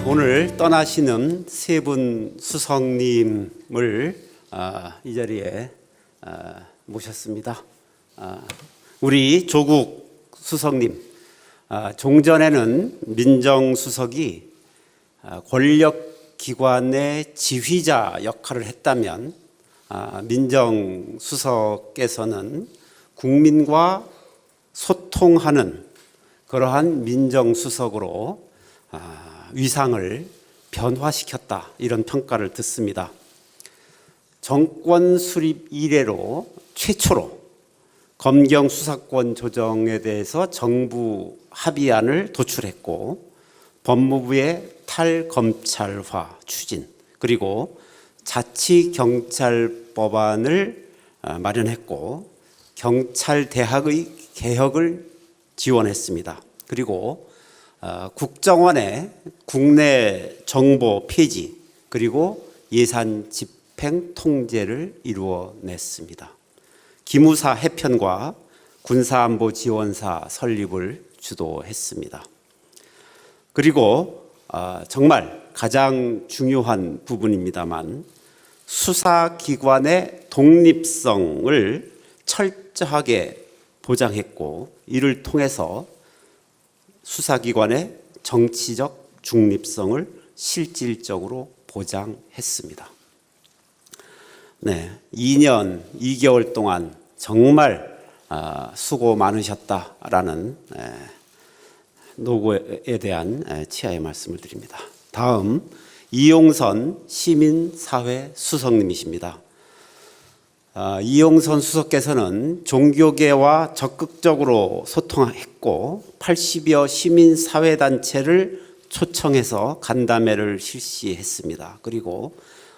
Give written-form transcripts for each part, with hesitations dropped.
오늘 떠나시는 세 분 수석님을 이 자리에 모셨습니다. 우리 조국 수석님, 종전에는 민정수석이 권력기관의 지휘자 역할을 했다면 민정수석께서는 국민과 소통하는 그러한 민정수석으로 위상을 변화시켰다, 이런 평가를 듣습니다. 정권 수립 이래로 최초로 검경 수사권 조정에 대해서 정부 합의안을 도출했고, 법무부의 탈검찰화 추진, 그리고 자치경찰법안을 마련했고, 경찰대학의 개혁을 지원했습니다. 그리고 국정원의 국내 정보 폐지, 그리고 예산 집행 통제를 이루어냈습니다. 기무사 해편과 군사안보 지원사 설립을 주도했습니다. 그리고 정말 가장 중요한 부분입니다만, 수사기관의 독립성을 철저하게 보장했고, 이를 통해서 수사기관의 정치적 중립성을 실질적으로 보장했습니다. 2년 2개월 동안 정말 수고 많으셨다라는 노고에 대한 치하의 말씀을 드립니다. 다음, 이용선 시민사회 수석님이십니다. 이용선 수석께서는 종교계와 적극적으로 소통했고, 80여 시민사회단체를 초청해서 간담회를 실시했습니다. 그리고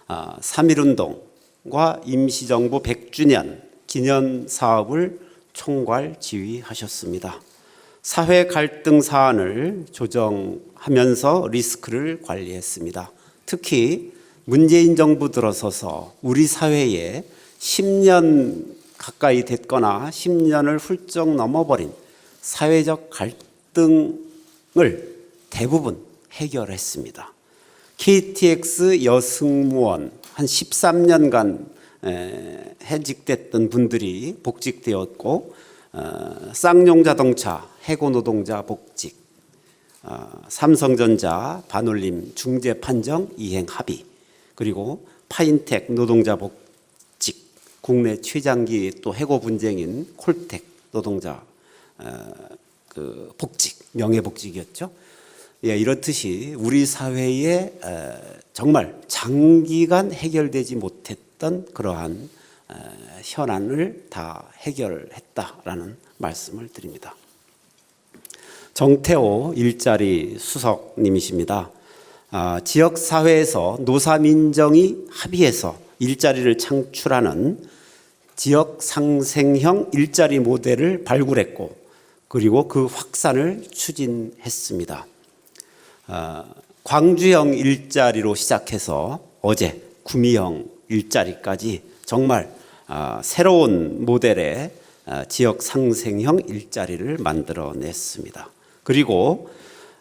3.1운동과 임시정부 100주년 기념사업을 총괄 지휘하셨습니다. 사회 갈등 사안을 조정하면서 리스크를 관리했습니다. 특히 문재인 정부 들어서서 우리 사회에 10년 가까이 됐거나 10년을 훌쩍 넘어버린 사회적 갈등을 대부분 해결했습니다. KTX 여승무원 한 13년간 해직됐던 분들이 복직되었고, 쌍용자동차 해고노동자 복직, 삼성전자 반올림 중재 판정 이행 합의, 그리고 파인텍 노동자 복직, 국내 최장기 또 해고 분쟁인 콜텍 노동자 복직, 명예복직이었죠. 이렇듯이 우리 사회에 정말 장기간 해결되지 못했던 그러한 현안을 다 해결했다라는 말씀을 드립니다. 정태호 일자리 수석님이십니다. 지역사회에서 노사민정이 합의해서 일자리를 창출하는 지역상생형 일자리 모델을 발굴했고, 그리고 그 확산을 추진했습니다. 광주형 일자리로 시작해서 어제 구미형 일자리까지 정말 새로운 모델의 지역상생형 일자리를 만들어냈습니다. 그리고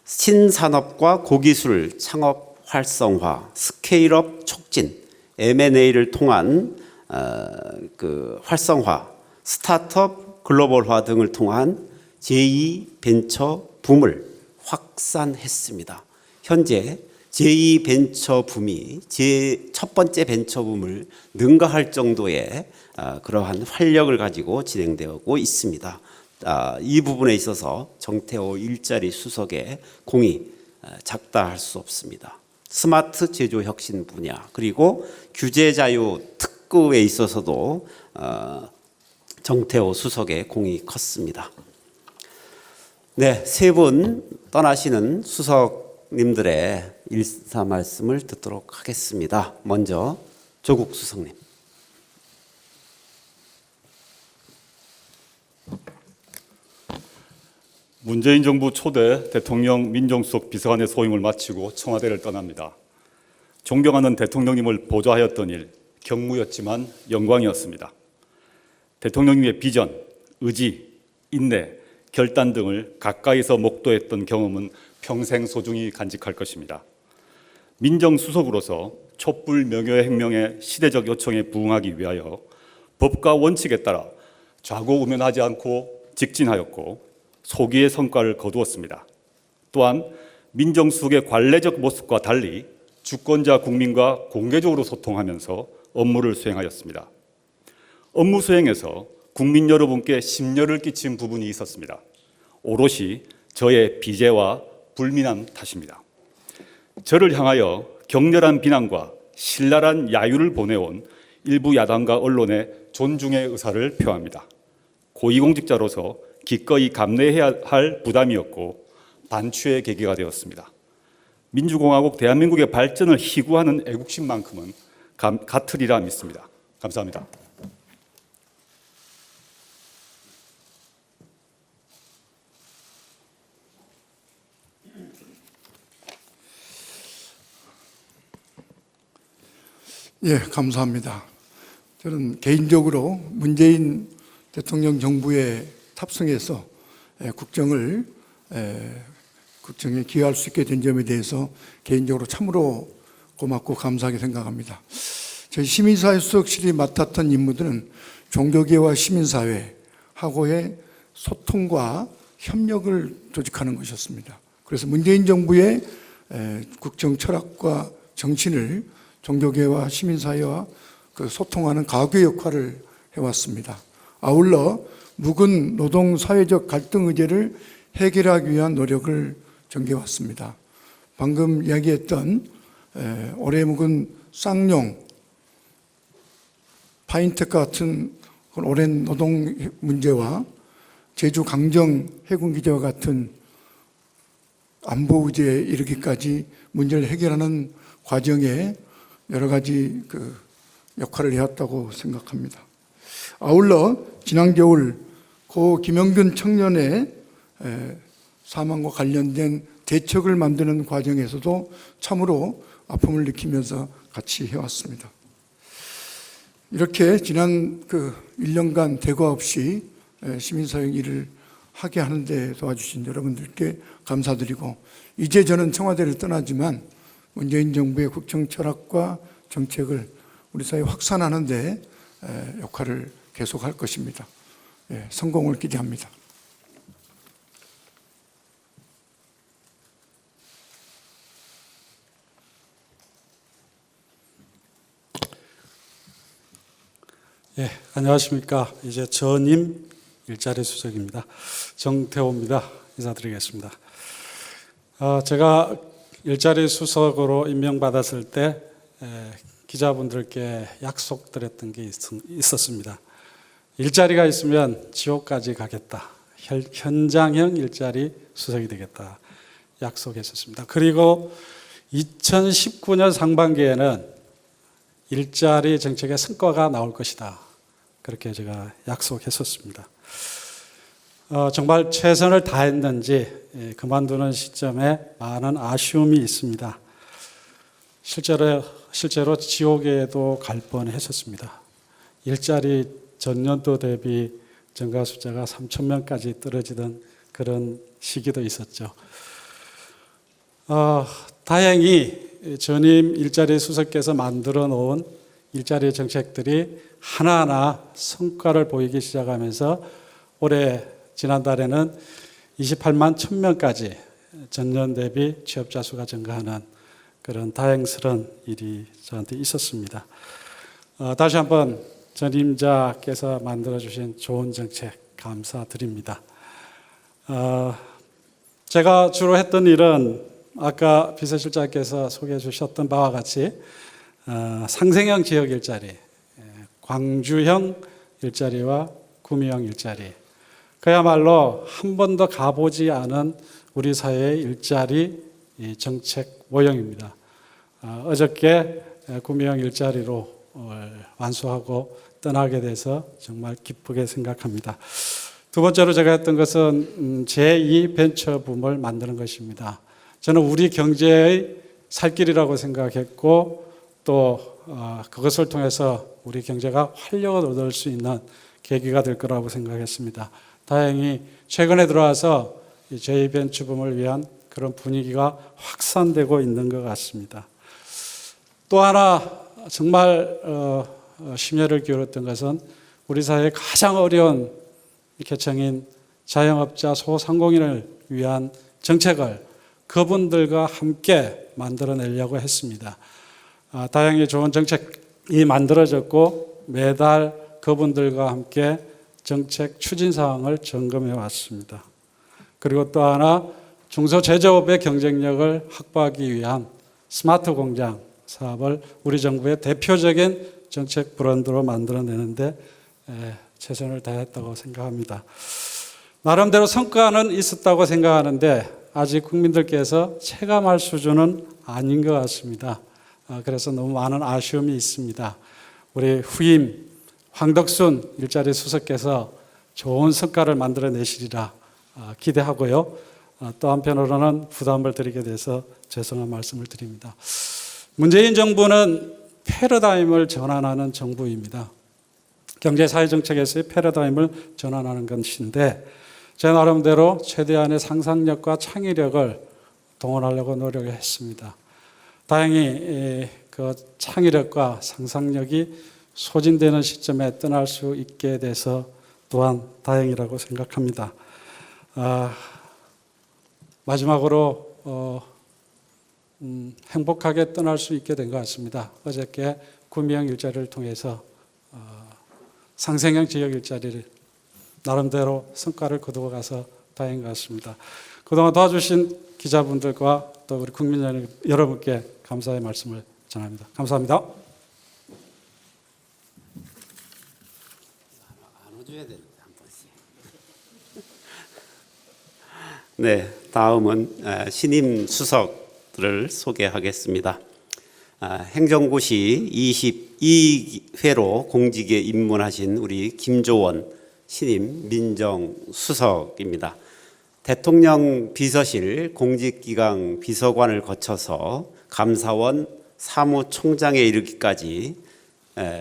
신산업과 고기술 창업 활성화, 스케일업 촉진, M&A를 통한 활성화, 스타트업 글로벌화 등을 통한 제2벤처 붐을 확산했습니다. 현재 제2벤처 붐이 첫 번째 벤처 붐을 능가할 정도의 그러한 활력을 가지고 진행되고 있습니다. 이 부분에 있어서 정태호 일자리 수석의 공이 작다할 수 없습니다. 스마트 제조 혁신 분야, 그리고 규제 자유 특구에 있어서도 정태호 수석의 공이 컸습니다. 세 분 떠나시는 수석님들의 일사 말씀을 듣도록 하겠습니다. 먼저 조국 수석님. 문재인 정부 초대 대통령 민정수석 비서관의 소임을 마치고 청와대를 떠납니다. 존경하는 대통령님을 보좌하였던 일, 경무였지만 영광이었습니다. 대통령님의 비전, 의지, 인내, 결단 등을 가까이서 목도했던 경험은 평생 소중히 간직할 것입니다. 민정수석으로서 촛불 명예혁명의 시대적 요청에 부응하기 위하여 법과 원칙에 따라 좌고우면하지 않고 직진하였고 소기의 성과를 거두었습니다. 또한 민정수석의 관례적 모습과 달리 주권자 국민과 공개적으로 소통하면서 업무를 수행하였습니다. 업무 수행에서 국민 여러분께 심려를 끼친 부분이 있었습니다. 오롯이 저의 비재와 불민함 탓입니다. 저를 향하여 격렬한 비난과 신랄한 야유를 보내온 일부 야당과 언론의 존중의 의사를 표합니다. 고위공직자로서 기꺼이 감내해야 할 부담이었고 반추의 계기가 되었습니다. 민주공화국 대한민국의 발전을 희구하는 애국심만큼은 같으리라 믿습니다. 감사합니다. 예, 감사합니다. 저는 개인적으로 문재인 대통령 정부에 탑승해서 국정에 기여할 수 있게 된 점에 대해서 개인적으로 참으로 고맙고 감사하게 생각합니다. 저희 시민사회 수석실이 맡았던 임무들은 종교계와 시민사회하고의 소통과 협력을 조직하는 것이었습니다. 그래서 문재인 정부의 국정 철학과 정신을 종교계와 시민사회와 소통하는 가교 역할을 해왔습니다. 아울러 묵은 노동 사회적 갈등 의제를 해결하기 위한 노력을 전개해왔습니다. 방금 이야기했던 오래 묵은 쌍용, 파인텍 같은 오랜 노동 문제와 제주 강정 해군기지와 같은 안보 의제에 이르기까지 문제를 해결하는 과정에 여러 가지 역할을 해왔다고 생각합니다. 아울러 지난 겨울 고 김영균 청년의 사망과 관련된 대책을 만드는 과정에서도 참으로 아픔을 느끼면서 같이 해왔습니다. 이렇게 지난 1년간 대과 없이 시민사회 일을 하게 하는데 도와주신 여러분들께 감사드리고, 이제 저는 청와대를 떠나지만 문재인 정부의 국정 철학과 정책을 우리 사회에 확산하는 데 역할을 계속할 것입니다. 성공을 기대합니다. 예, 안녕하십니까. 이제 전임 일자리 수석입니다. 정태호입니다. 인사드리겠습니다. 제가 일자리 수석으로 임명받았을 때 기자분들께 약속드렸던 게 있었습니다. 일자리가 있으면 지옥까지 가겠다. 현장형 일자리 수석이 되겠다. 약속했었습니다. 그리고 2019년 상반기에는 일자리 정책의 성과가 나올 것이다. 그렇게 제가 약속했었습니다. 정말 최선을 다했는지 그만두는 시점에 많은 아쉬움이 있습니다. 실제로 지옥에도 갈 뻔했었습니다. 일자리 전년도 대비 증가 숫자가 3,000명까지 떨어지던 그런 시기도 있었죠. 다행히 전임 일자리 수석께서 만들어 놓은 일자리 정책들이 하나하나 성과를 보이기 시작하면서 올해 지난달에는 28만 1,000명까지 전년 대비 취업자 수가 증가하는 그런 다행스러운 일이 저한테 있었습니다. 다시 한번 전임자께서 만들어주신 좋은 정책 감사드립니다. 제가 주로 했던 일은 아까 비서실장께서 소개해 주셨던 바와 같이 상생형 지역 일자리, 광주형 일자리와 구미형 일자리, 그야말로 한 번도 가보지 않은 우리 사회의 일자리 정책 모형입니다. 어저께 구미형 일자리로 완수하고 떠나게 돼서 정말 기쁘게 생각합니다. 두 번째로 제가 했던 것은 제2 벤처붐을 만드는 것입니다. 저는 우리 경제의 살 길이라고 생각했고, 또 그것을 통해서 우리 경제가 활력을 얻을 수 있는 계기가 될 거라고 생각했습니다. 다행히 최근에 들어와서 제2 벤처붐을 위한 그런 분위기가 확산되고 있는 것 같습니다. 또 하나 정말 심려를 기울였던 것은 우리 사회의 가장 어려운 계층인 자영업자 소상공인을 위한 정책을 그분들과 함께 만들어내려고 했습니다. 다행히 좋은 정책이 만들어졌고 매달 그분들과 함께 정책 추진 사항을 점검해 왔습니다. 그리고 또 하나 중소제조업의 경쟁력을 확보하기 위한 스마트 공장 사업을 우리 정부의 대표적인 정책 브랜드로 만들어내는데 최선을 다했다고 생각합니다. 나름대로 성과는 있었다고 생각하는데 아직 국민들께서 체감할 수준은 아닌 것 같습니다. 그래서 너무 많은 아쉬움이 있습니다. 우리 후임 황덕순 일자리 수석께서 좋은 성과를 만들어내시리라 기대하고요. 또 한편으로는 부담을 드리게 돼서 죄송한 말씀을 드립니다. 문재인 정부는 패러다임을 전환하는 정부입니다. 경제사회정책에서의 패러다임을 전환하는 것인데 제 나름대로 최대한의 상상력과 창의력을 동원하려고 노력을 했습니다. 다행히 그 창의력과 상상력이 소진되는 시점에 떠날 수 있게 돼서 또한 다행이라고 생각합니다. 마지막으로 행복하게 떠날 수 있게 된 것 같습니다. 어저께 구미형 일자리를 통해서 상생형 지역 일자리를 나름대로 성과를 거두어 가서 다행인 것 같습니다. 그동안 도와주신 기자분들과 또 우리 국민 여러분께 감사의 말씀을 전합니다. 감사합니다. 안아줘야 되는데 한 번씩. 네, 다음은 신임 수석들을 소개하겠습니다. 행정고시 22회로 공직에 입문하신 우리 김조원 신임 민정수석입니다. 대통령 비서실 공직기강 비서관을 거쳐서 감사원 사무총장에 이르기까지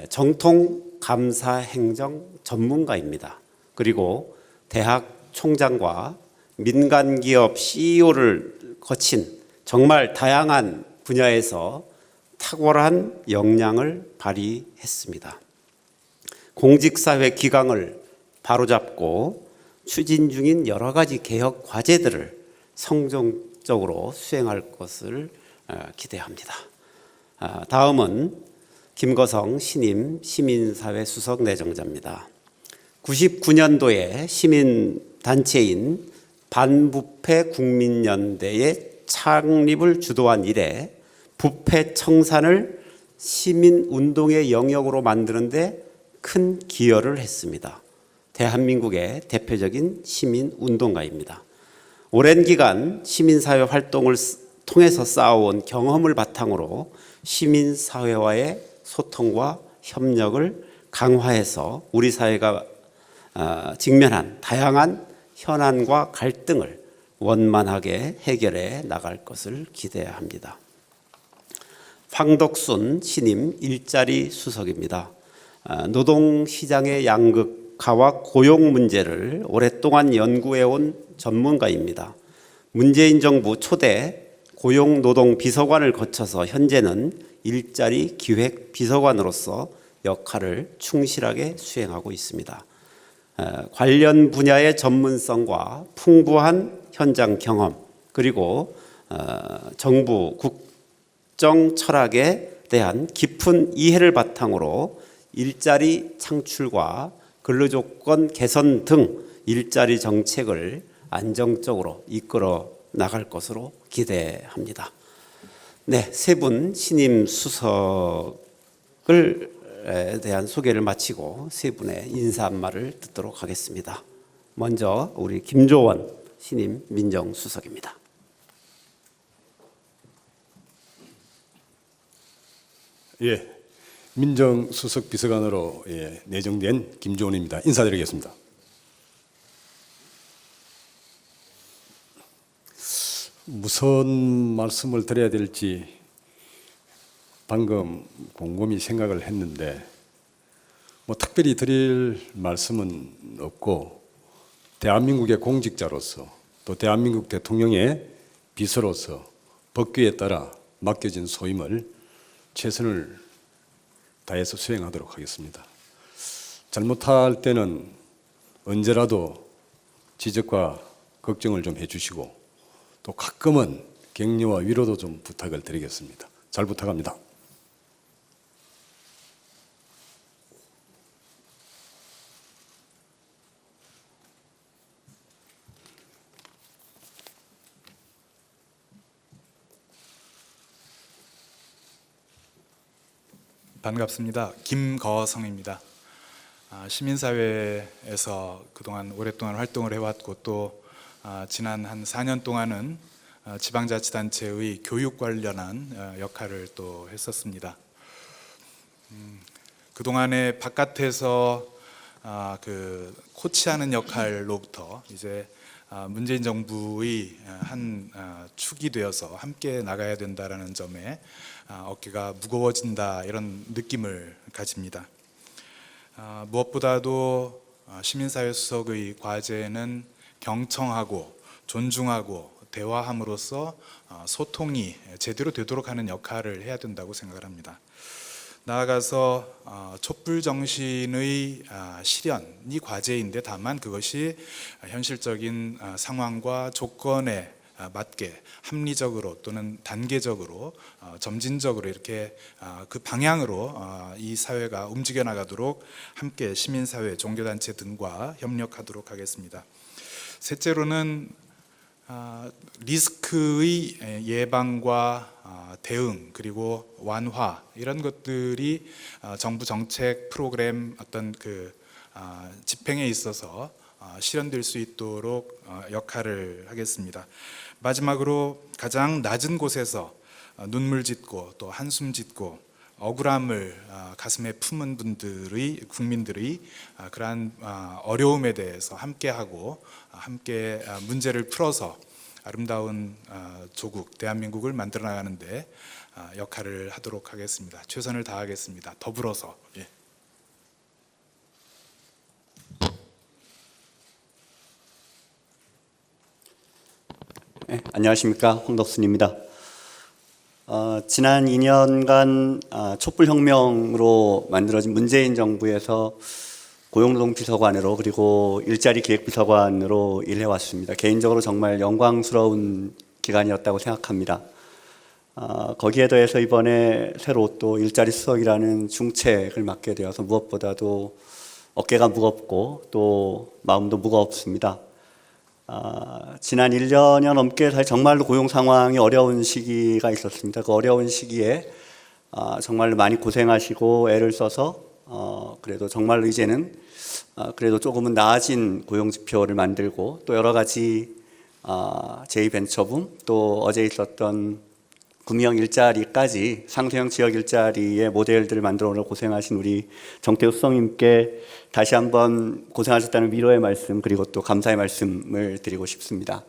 정통 감사행정 전문가입니다. 그리고 대학 총장과 민간기업 CEO를 거친 정말 다양한 분야에서 탁월한 역량을 발휘했습니다. 공직사회 기강을 바로잡고 추진 중인 여러 가지 개혁 과제들을 성공적으로 수행할 것을 기대합니다. 다음은 김거성 신임 시민사회 수석 내정자입니다. 99년도에 시민단체인 반부패 국민연대의 창립을 주도한 이래 부패 청산을 시민운동의 영역으로 만드는 데 큰 기여를 했습니다. 대한민국의 대표적인 시민운동가입니다. 오랜 기간 시민사회 활동을 통해서 쌓아온 경험을 바탕으로 시민사회와의 소통과 협력을 강화해서 우리 사회가 직면한 다양한 현안과 갈등을 원만하게 해결해 나갈 것을 기대합니다. 황덕순 신임 일자리 수석입니다. 노동시장의 양극화와 고용 문제를 오랫동안 연구해온 전문가입니다. 문재인 정부 초대 고용노동비서관을 거쳐서 현재는 일자리 기획 비서관으로서 역할을 충실하게 수행하고 있습니다. 관련 분야의 전문성과 풍부한 현장 경험 그리고 정부 국정 철학에 대한 깊은 이해를 바탕으로 일자리 창출과 근로조건 개선 등 일자리 정책을 안정적으로 이끌어 나갈 것으로 기대합니다. 네, 세 분 신임 수석을 대한 소개를 마치고 세 분의 인사 한마를 듣도록 하겠습니다. 먼저 우리 김조원 신임 민정수석입니다. 예, 민정수석 비서관으로 내정된 김조원입니다. 인사드리겠습니다. 무슨 말씀을 드려야 될지 방금 곰곰이 생각을 했는데 특별히 드릴 말씀은 없고 대한민국의 공직자로서 또 대한민국 대통령의 비서로서 법규에 따라 맡겨진 소임을 최선을 다해서 수행하도록 하겠습니다. 잘못할 때는 언제라도 지적과 걱정을 좀 해주시고 또 가끔은 격려와 위로도 좀 부탁을 드리겠습니다. 잘 부탁합니다. 반갑습니다. 김거성입니다. 시민사회에서 그동안 오랫동안 활동을 해왔고 또 지난 한 4년 동안은 지방자치단체의 교육 관련한 역할을 또 했었습니다. 그동안에 바깥에서 그 코치하는 역할로부터 이제 문재인 정부의 한 축이 되어서 함께 나가야 된다라는 점에 어깨가 무거워진다 이런 느낌을 가집니다. 무엇보다도 시민사회 수석의 과제는 경청하고 존중하고 대화함으로써 소통이 제대로 되도록 하는 역할을 해야 된다고 생각을 합니다. 나아가서 촛불 정신의 실현이 과제인데 다만 그것이 현실적인 상황과 조건에 맞게 합리적으로 또는 단계적으로 점진적으로 이렇게 그 방향으로 이 사회가 움직여 나가도록 함께 시민사회, 종교단체 등과 협력하도록 하겠습니다. 셋째로는 리스크의 예방과 대응 그리고 완화 이런 것들이 정부 정책 프로그램 어떤 그 집행에 있어서 실현될 수 있도록 역할을 하겠습니다. 마지막으로 가장 낮은 곳에서 눈물 짓고 또 한숨 짓고 억울함을 가슴에 품은 국민들의 그러한 어려움에 대해서 함께하고 함께 문제를 풀어서 아름다운 조국 대한민국을 만들어 나가는데 역할을 하도록 하겠습니다. 최선을 다하겠습니다. 더불어서. 예. 네, 안녕하십니까, 홍덕순입니다. 지난 2년간 촛불혁명으로 만들어진 문재인 정부에서 고용노동비서관으로 그리고 일자리기획비서관으로 일해왔습니다. 개인적으로 정말 영광스러운 기간이었다고 생각합니다. 거기에 더해서 이번에 새로 또 일자리 수석이라는 중책을 맡게 되어서 무엇보다도 어깨가 무겁고 또 마음도 무겁습니다. 지난 1년여 넘게 사실 정말로 고용 상황이 어려운 시기가 있었습니다. 그 어려운 시기에 정말로 많이 고생하시고 애를 써서 그래도 정말로 이제는 그래도 조금은 나아진 고용 지표를 만들고 또 여러 가지 제2벤처붐 또 어제 있었던 구미형 일자리까지 상세형 지역 일자리의 모델들을 만들어 오늘 고생하신 우리 정태우 수석님께 다시 한번 고생하셨다는 위로의 말씀 그리고 또 감사의 말씀을 드리고 싶습니다.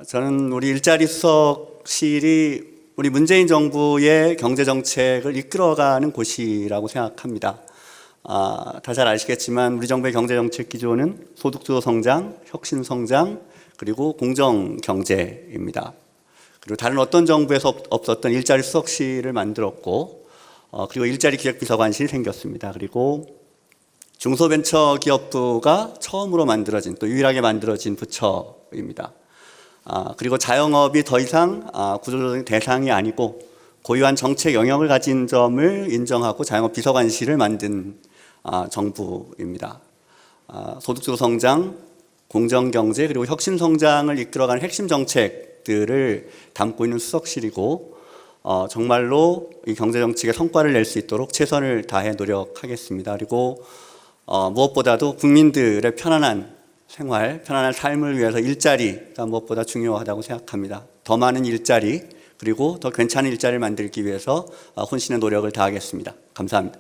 저는 우리 일자리 수석실이 우리 문재인 정부의 경제정책을 이끌어가는 곳이라고 생각합니다. 다 잘 아시겠지만 우리 정부의 경제정책 기조는 소득주도 성장, 혁신 성장, 그리고 공정경제입니다. 그리고 다른 어떤 정부에서 없었던 일자리 수석실을 만들었고 그리고 일자리 기획비서관실이 생겼습니다. 그리고 중소벤처기업부가 처음으로 만들어진 또 유일하게 만들어진 부처입니다. 그리고 자영업이 더 이상 구조조정의 대상이 아니고 고유한 정책 영역을 가진 점을 인정하고 자영업 비서관실을 만든 정부입니다. 소득주도 성장, 공정경제 그리고 혁신성장을 이끌어가는 핵심 정책들을 담고 있는 수석실이고 정말로 이 경제정책의 성과를 낼 수 있도록 최선을 다해 노력하겠습니다. 그리고 무엇보다도 국민들의 편안한 생활, 편안한 삶을 위해서 일자리가 무엇보다 중요하다고 생각합니다. 더 많은 일자리 그리고 더 괜찮은 일자리를 만들기 위해서 혼신의 노력을 다하겠습니다. 감사합니다.